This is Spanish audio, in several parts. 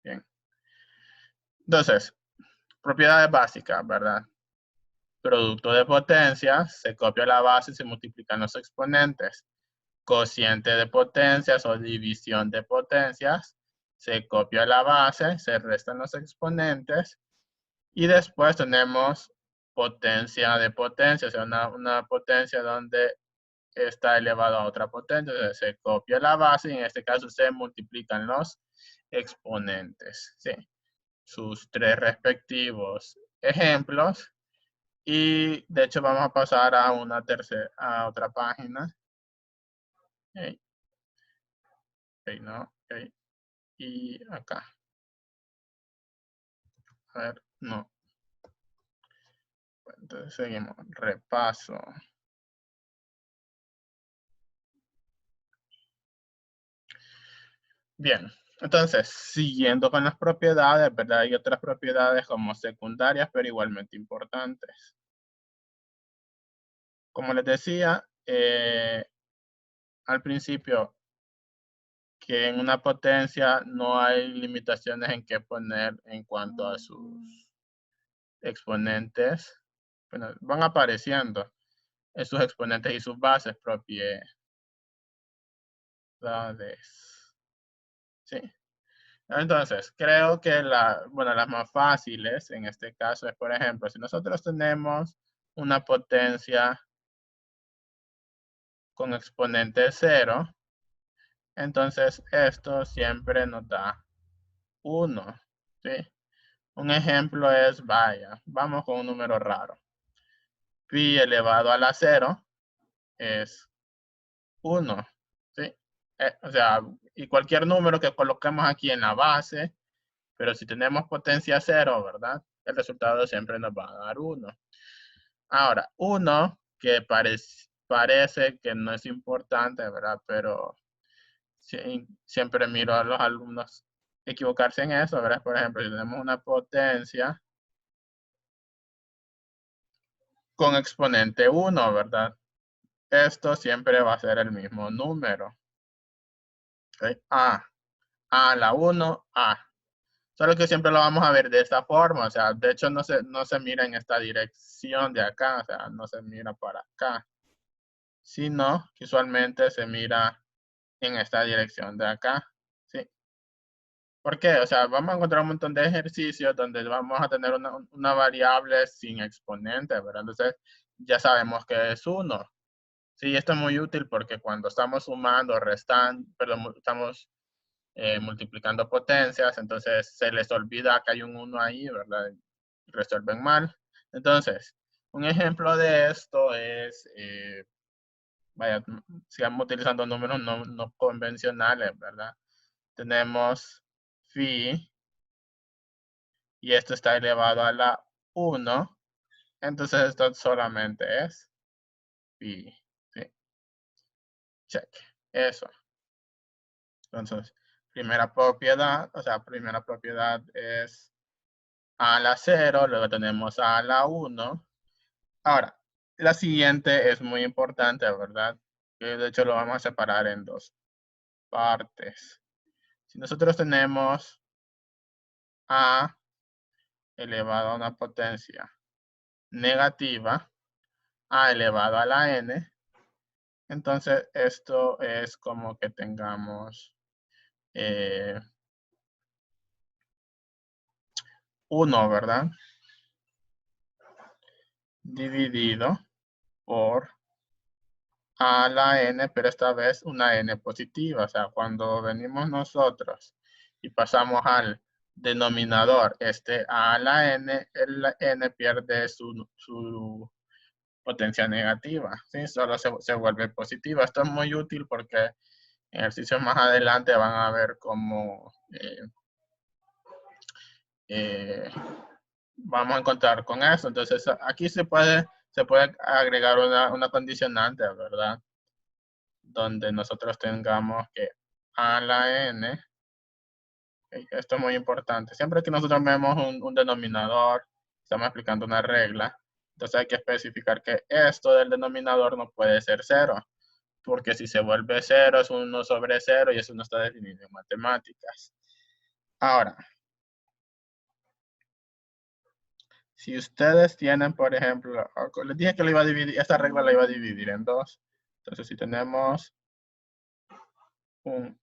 Bien. Entonces, propiedades básicas, ¿verdad? Producto de potencias, se copia la base y se multiplican los exponentes. Cociente de potencias o división de potencias, se copia la base, se restan los exponentes. Y después tenemos potencia de potencia, o sea, una potencia donde está elevado a otra potencia. Entonces se copia la base y en este caso se multiplican los exponentes. ¿Sí? Sus tres respectivos ejemplos. Y de hecho vamos a pasar a a otra página. Okay. Okay, no, okay. Y acá. A ver, no. Entonces seguimos. Repaso. Bien, entonces, siguiendo con las propiedades, ¿verdad? Hay otras propiedades como secundarias, pero igualmente importantes. Como les decía, al principio, que en una potencia no hay limitaciones en qué poner en cuanto a sus exponentes. Bueno, van apareciendo en sus exponentes y sus bases propiedades. Sí. Entonces, creo que las más fáciles en este caso es, por ejemplo, si nosotros tenemos una potencia con exponente 0, entonces esto siempre nos da 1, ¿sí? Un ejemplo es, vaya, vamos con un número raro. Pi elevado a la 0 es 1, ¿sí? O sea, y cualquier número que coloquemos aquí en la base, pero si tenemos potencia 0, ¿verdad? El resultado siempre nos va a dar 1. Ahora, 1 que parece que no es importante, ¿verdad? Pero siempre miro a los alumnos equivocarse en eso, ¿verdad? Por ejemplo, si tenemos una potencia con exponente 1, ¿verdad? Esto siempre va a ser el mismo número. ¿Okay? A a la 1, A. Solo que siempre lo vamos a ver de esta forma, o sea, de hecho no se mira en esta dirección de acá, o sea, no se mira para acá, sino que usualmente se mira en esta dirección de acá, ¿sí? ¿Por qué? O sea, vamos a encontrar un montón de ejercicios donde vamos a tener una variable sin exponente, ¿verdad? Entonces, ya sabemos que es 1. Sí, esto es muy útil porque cuando estamos sumando, restando, perdón, estamos multiplicando potencias, entonces se les olvida que hay un 1 ahí, ¿verdad? Resuelven mal. Entonces, un ejemplo de esto es, vaya, sigamos utilizando números no convencionales, ¿verdad? Tenemos phi, y esto está elevado a la 1, entonces esto solamente es phi, ¿sí? Check, eso. Entonces, primera propiedad es a la 0, luego tenemos a la 1. Ahora, la siguiente es muy importante, ¿verdad? Que de hecho lo vamos a separar en dos partes. Si nosotros tenemos a elevado a una potencia negativa, a elevado a la n, entonces esto es como que tengamos 1, ¿verdad? Dividido por a la n, pero esta vez una n positiva. O sea, cuando venimos nosotros y pasamos al denominador a la n, el n pierde su potencia negativa, ¿sí? Solo se vuelve positiva. Esto es muy útil porque en ejercicios más adelante van a ver cómo vamos a encontrar con eso. Entonces, aquí se puede agregar una condicionante, ¿verdad? Donde nosotros tengamos que a la n, esto es muy importante. Siempre que nosotros vemos un denominador, estamos explicando una regla, entonces hay que especificar que esto del denominador no puede ser 0, porque si se vuelve 0 es 1 sobre 0 y eso no está definido en matemáticas. Ahora, Si ustedes tienen, por ejemplo, les dije que lo iba a dividir, esta regla la iba a dividir en dos. Entonces, si tenemos un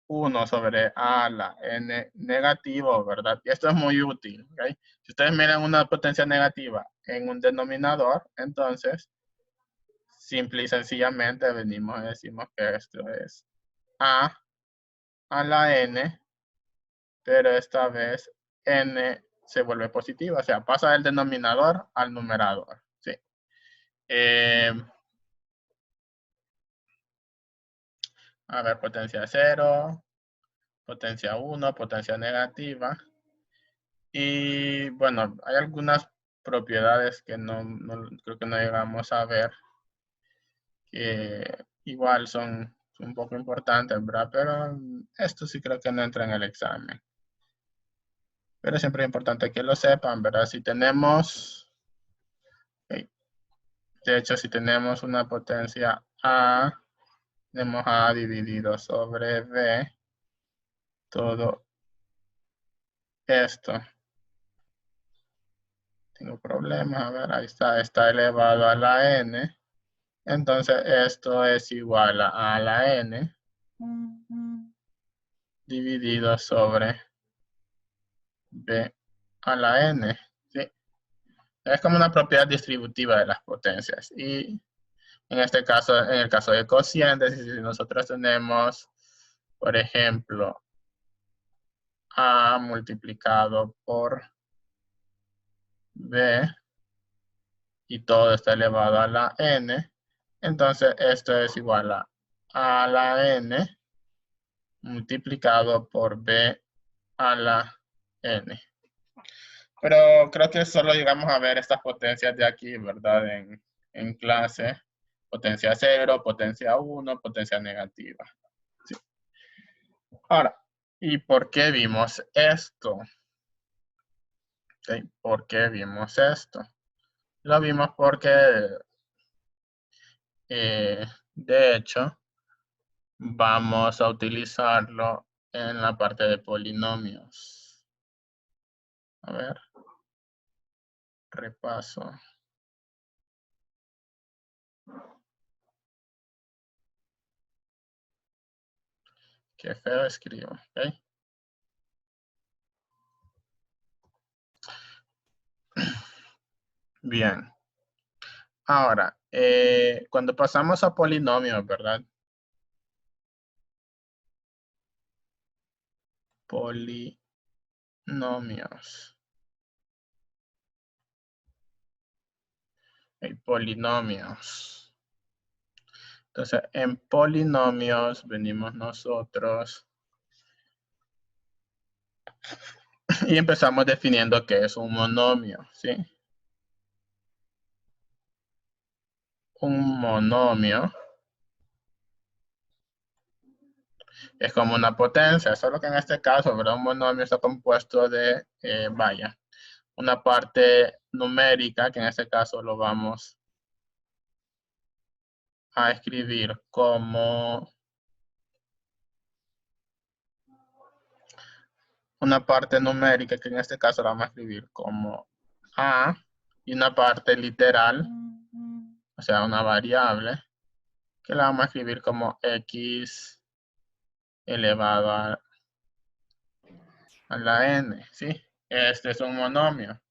1 sobre a a la n negativo, ¿verdad? Y esto es muy útil, ¿ok? Si ustedes miran una potencia negativa en un denominador, entonces, simple y sencillamente venimos y decimos que esto es a la n, pero esta vez n se vuelve positiva, o sea, pasa del denominador al numerador, ¿sí? A ver, potencia 0, potencia 1, potencia negativa. Y bueno, hay algunas propiedades que creo que no llegamos a ver, que igual son un poco importantes, ¿verdad? Pero esto sí creo que no entra en el examen. Pero siempre es importante que lo sepan, ¿verdad? Si tenemos, de hecho, si tenemos una potencia A, tenemos A dividido sobre B, todo esto. Tengo problemas, a ver, ahí está elevado a la n. Entonces esto es igual a la n dividido sobre b a la n. ¿Sí? Es como una propiedad distributiva de las potencias. Y en este caso, en el caso de cocientes, si nosotros tenemos, por ejemplo, a multiplicado por b y todo está elevado a la n, entonces esto es igual a la n multiplicado por b a la n. Pero creo que solo llegamos a ver estas potencias de aquí, ¿verdad? En clase. Potencia 0, potencia 1, potencia negativa. Sí. Ahora, ¿y por qué vimos esto? ¿Okay? ¿Por qué vimos esto? Lo vimos porque, de hecho, vamos a utilizarlo en la parte de polinomios. A ver, repaso. Qué feo escribo, ¿ok? Bien. Ahora, cuando pasamos a polinomios, ¿verdad? Polinomios. Polinomios. Entonces, en polinomios venimos nosotros y empezamos definiendo qué es un monomio, ¿sí? Un monomio es como una potencia, solo que en este caso, ¿verdad? Un monomio está compuesto de, una parte numérica, que en este caso lo vamos a escribir como una parte numérica, que en este caso la vamos a escribir como A, y una parte literal, o sea, una variable, que la vamos a escribir como X elevado a la N, ¿sí? Este es un monomio.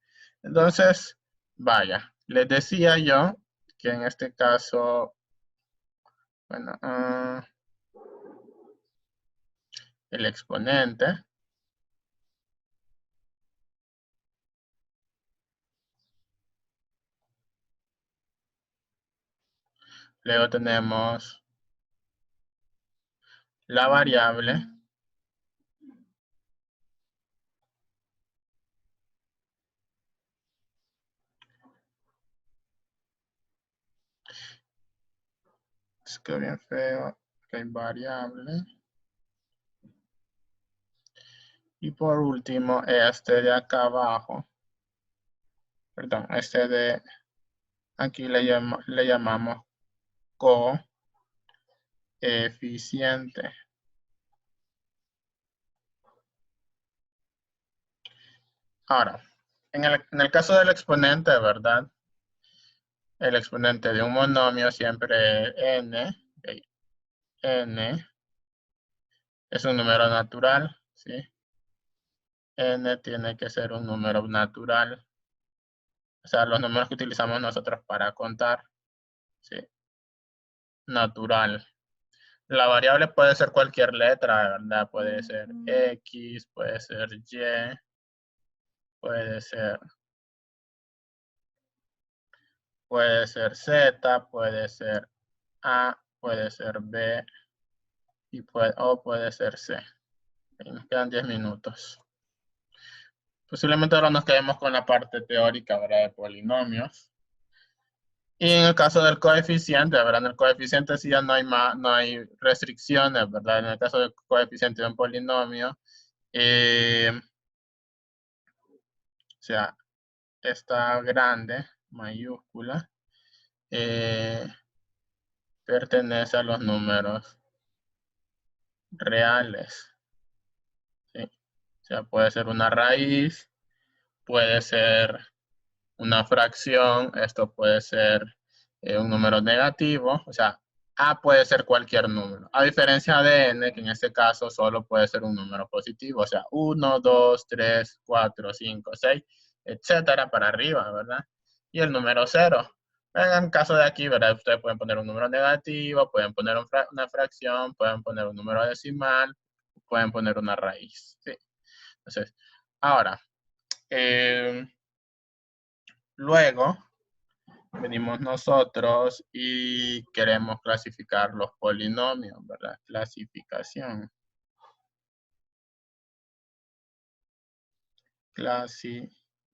Entonces, vaya, les decía yo que en este caso, bueno, el exponente luego tenemos la variable es que bien feo, que hay variable. Y por último, este de acá abajo, perdón, este de aquí le llamamos coeficiente. Ahora, En el caso del exponente, ¿verdad? El exponente de un monomio siempre n, ok, n es un número natural, ¿sí? N tiene que ser un número natural. O sea, los números que utilizamos nosotros para contar, ¿sí? Natural. La variable puede ser cualquier letra, ¿verdad? Puede ser X, puede ser Y, puede ser Z, puede ser A, puede ser B o puede ser C. Y nos quedan 10 minutos. Posiblemente ahora nos quedemos con la parte teórica, ¿verdad? De polinomios. Y en el caso del coeficiente, ¿verdad? En el coeficiente sí ya no hay restricciones, ¿verdad? En el caso del coeficiente de un polinomio, o sea, esta grande, mayúscula, pertenece a los números reales, ¿sí? O sea, puede ser una raíz, puede ser una fracción, esto puede ser un número negativo, o sea, A puede ser cualquier número, a diferencia de N, que en este caso solo puede ser un número positivo, o sea, 1, 2, 3, 4, 5, 6, etcétera, para arriba, ¿verdad? Y el número 0. En el caso de aquí, ¿verdad? Ustedes pueden poner un número negativo, pueden poner una fracción, pueden poner un número decimal, pueden poner una raíz, ¿sí? Entonces, ahora, luego venimos nosotros y queremos clasificar los polinomios, ¿verdad? Clasificación. Clasificación.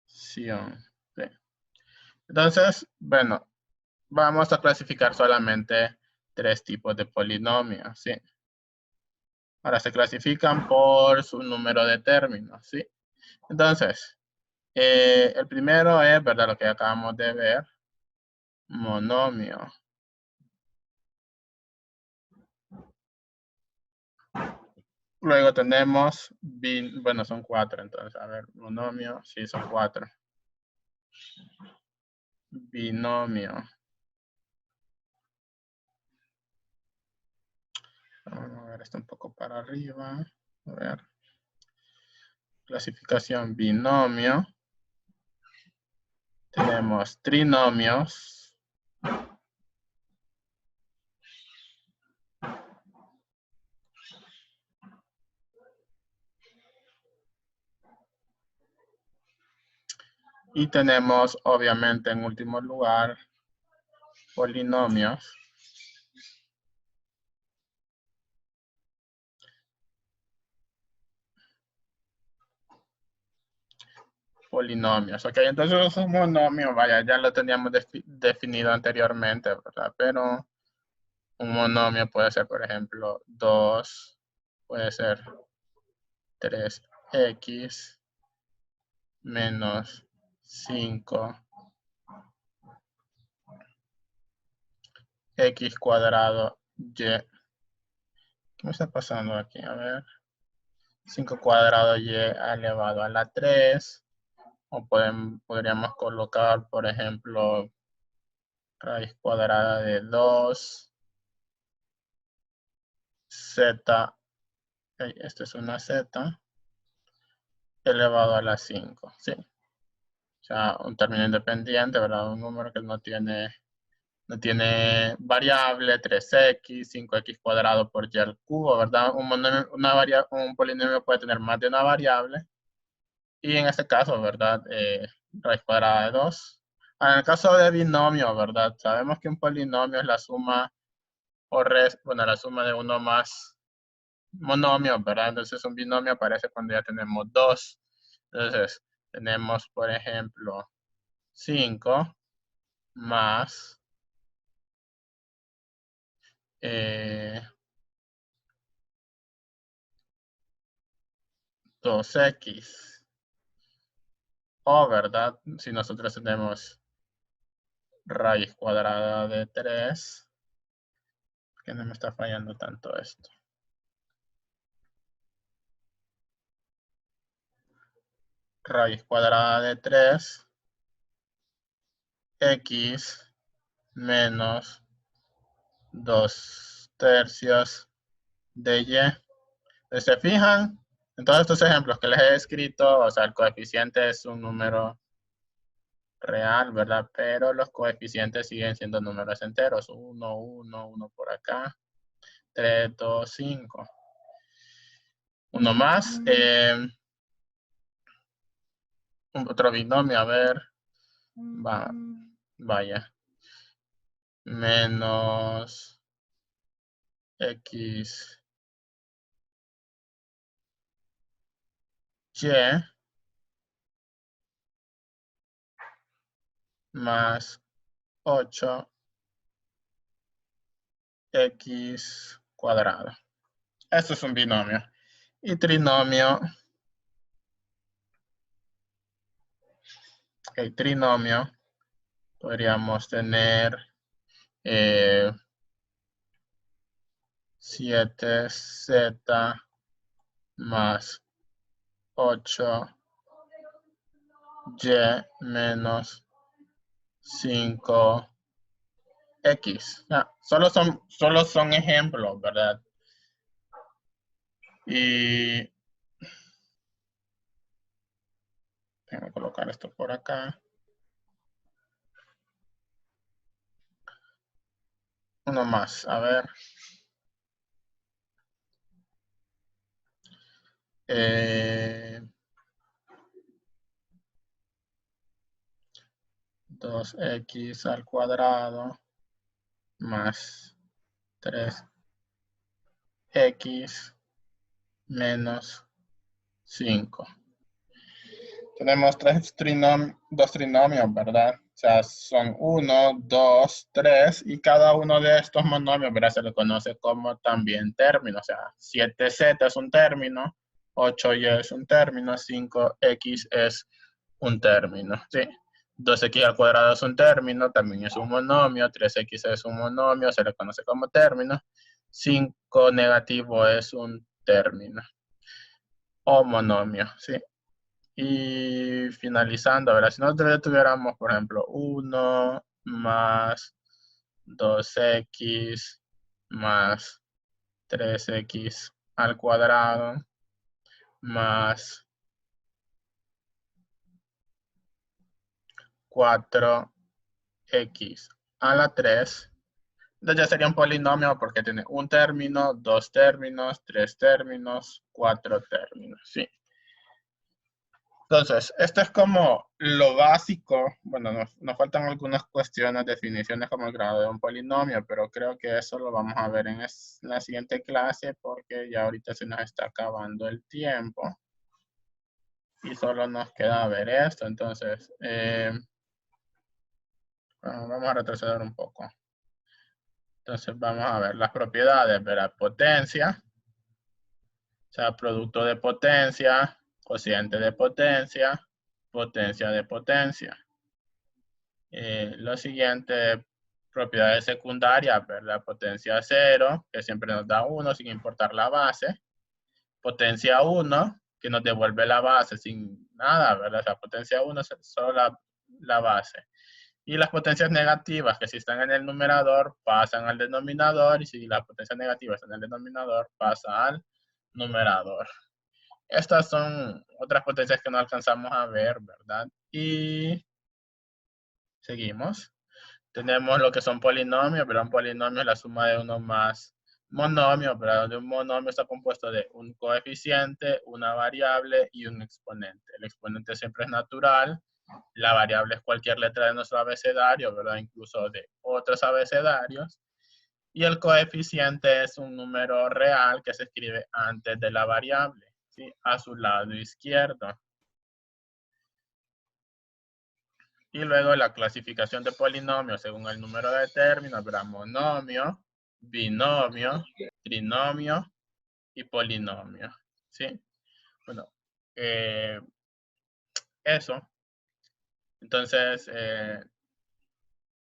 Sí. Entonces, bueno, vamos a clasificar solamente 3 tipos de polinomios, ¿sí? Ahora se clasifican por su número de términos, ¿sí? Entonces, el primero es, ¿verdad? Lo que acabamos de ver, monomio. Luego tenemos, bueno, son 4, entonces, a ver, monomio, sí, son 4. Binomio. Vamos a ver esto un poco para arriba. A ver. Clasificación binomio. Tenemos trinomios. Y tenemos, obviamente, en último lugar, polinomios. Polinomios, ok, entonces un monomio, vaya, ya lo teníamos definido anteriormente, ¿verdad? Pero un monomio puede ser, por ejemplo, 2, puede ser 3x menos 5 x cuadrado y. ¿Qué me está pasando aquí? A ver. 5 cuadrado y elevado a la 3. O podríamos colocar, por ejemplo, raíz cuadrada de 2. Z. Esto es una Z. Elevado a la 5. Sí. O sea, un término independiente, ¿verdad? Un número que no tiene variable, 3x, 5x cuadrado por y al cubo, ¿verdad? Un polinomio puede tener más de una variable. Y en este caso, ¿verdad? Raíz cuadrada de 2. En el caso de binomio, ¿verdad? Sabemos que un polinomio es la suma bueno, la suma de uno más monomios, ¿verdad? Entonces un binomio aparece cuando ya tenemos 2. Entonces, tenemos, por ejemplo, 5 más 2x. O, ¿verdad? Si nosotros tenemos raíz cuadrada de 3, que no me está fallando tanto esto. raíz cuadrada de 3, x menos 2/3 de y. ¿Se fijan? En todos estos ejemplos que les he escrito, o sea, el coeficiente es un número real, ¿verdad? Pero los coeficientes siguen siendo números enteros. 1, 1, 1 por acá. 3, 2, 5. Uno más. Otro binomio, a ver. Vaya. Menos x y más 8 x cuadrado. Esto es un binomio. Y trinomio. El trinomio podríamos tener 7z más 8y menos 5x. Solo son ejemplos, ¿verdad? Y déjame colocar esto por acá. Uno más, a ver. 2x al cuadrado más 3x menos 5. Tenemos dos trinomios, ¿verdad? O sea, son 1, 2, 3 y cada uno de estos monomios, ¿verdad? Se le conoce como también término. O sea, 7z es un término, 8y es un término, 5x es un término, ¿sí? 2x al cuadrado es un término, también es un monomio, 3x es un monomio, se le conoce como término, 5 negativo es un término o monomio, ¿sí? Y finalizando, ¿verdad? Si nosotros tuviéramos, por ejemplo, 1 más 2x más 3x al cuadrado más 4x a la 3. Entonces ya sería un polinomio porque tiene un término, dos términos, tres términos, cuatro términos, ¿sí? Entonces, esto es como lo básico. Bueno, nos faltan algunas cuestiones, definiciones como el grado de un polinomio, pero creo que eso lo vamos a ver en la siguiente clase porque ya ahorita se nos está acabando el tiempo. Y solo nos queda ver esto. Entonces, vamos a retroceder un poco. Entonces, vamos a ver las propiedades, ¿verdad? Potencia, o sea, producto de potencia, cociente de potencia, potencia de potencia. Lo siguiente, propiedades secundarias, ¿verdad? Potencia 0, que siempre nos da 1 sin importar la base. Potencia 1, que nos devuelve la base sin nada, ¿verdad? O sea, potencia 1 es solo la base. Y las potencias negativas, que si están en el numerador, pasan al denominador. Y si las potencias negativas están en el denominador, pasa al numerador. Estas son otras potencias que no alcanzamos a ver, ¿verdad? Y seguimos. Tenemos lo que son polinomios, pero un polinomio es la suma de uno más monomios, pero donde un monomio está compuesto de un coeficiente, una variable y un exponente. El exponente siempre es natural, la variable es cualquier letra de nuestro abecedario, ¿verdad? Incluso de otros abecedarios. Y el coeficiente es un número real que se escribe antes de la variable, ¿sí? A su lado izquierdo. Y luego la clasificación de polinomios según el número de términos, ¿verdad? Monomio, binomio, trinomio y polinomio, ¿sí? Bueno, eso. Entonces,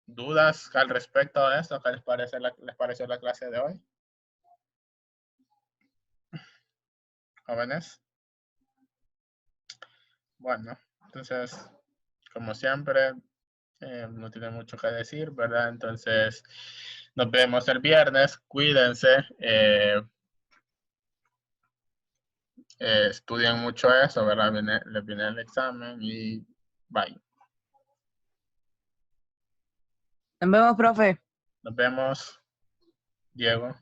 ¿dudas al respecto de esto? ¿Qué les pareció la clase de hoy? Jóvenes. Bueno, entonces, como siempre, no tiene mucho que decir, ¿verdad? Entonces, nos vemos el viernes. Cuídense. Estudien mucho eso, ¿verdad? Les viene el examen y bye. Nos vemos, profe. Nos vemos, Diego.